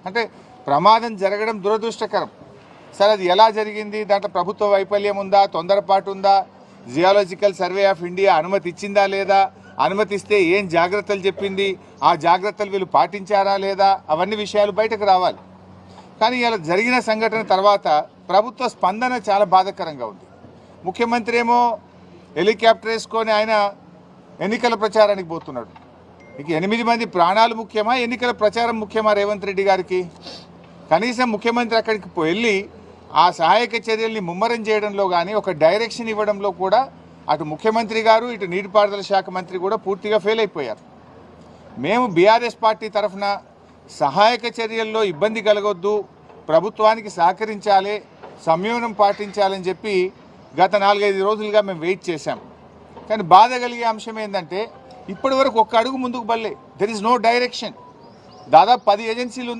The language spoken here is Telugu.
అంటే ప్రమాదం జరగడం దురదృష్టకరం. సరే, అది ఎలా జరిగింది, దాంట్లో ప్రభుత్వ వైఫల్యం ఉందా, తొందరపాటు ఉందా, జియాలజికల్ సర్వే ఆఫ్ ఇండియా అనుమతి ఇచ్చిందా లేదా, అనుమతిస్తే ఏం జాగ్రత్తలు చెప్పింది, ఆ జాగ్రత్తలు వీళ్ళు పాటించారా లేదా, అవన్నీ విషయాలు బయటకు రావాలి. కానీ ఇలా జరిగిన సంఘటన తర్వాత ప్రభుత్వ స్పందన చాలా బాధాకరంగా ఉంది. ముఖ్యమంత్రి ఏమో హెలికాప్టర్ వేసుకొని ఆయన ఎన్నికల ప్రచారానికి పోతున్నాడు. ఇక 8 మంది ప్రాణాలు ముఖ్యమా, ఎన్నికల ప్రచారం ముఖ్యమా రేవంత్ రెడ్డి గారికి? కనీసం ముఖ్యమంత్రి అక్కడికి వెళ్ళి ఆ సహాయక చర్యల్ని ముమ్మరం చేయడంలో కానీ, ఒక డైరెక్షన్ ఇవ్వడంలో కూడా అటు ముఖ్యమంత్రి గారు, ఇటు నీటిపారుదల శాఖ మంత్రి కూడా పూర్తిగా ఫెయిల్ అయిపోయారు. మేము బీఆర్ఎస్ పార్టీ తరఫున సహాయక చర్యల్లో ఇబ్బంది కలగొద్దు, ప్రభుత్వానికి సహకరించాలి, సంయమనం పాటించాలని చెప్పి గత 4-5 రోజులుగా మేము వెయిట్ చేశాం. కానీ బాధ కలిగే అంశం ఏంటంటే ఇప్పటి వరకు ఒక్క అడుగు ముందుకు బల్లే. There is no direction. దాదాపు 10 ఏజెన్సీలు ఉన్నాయి.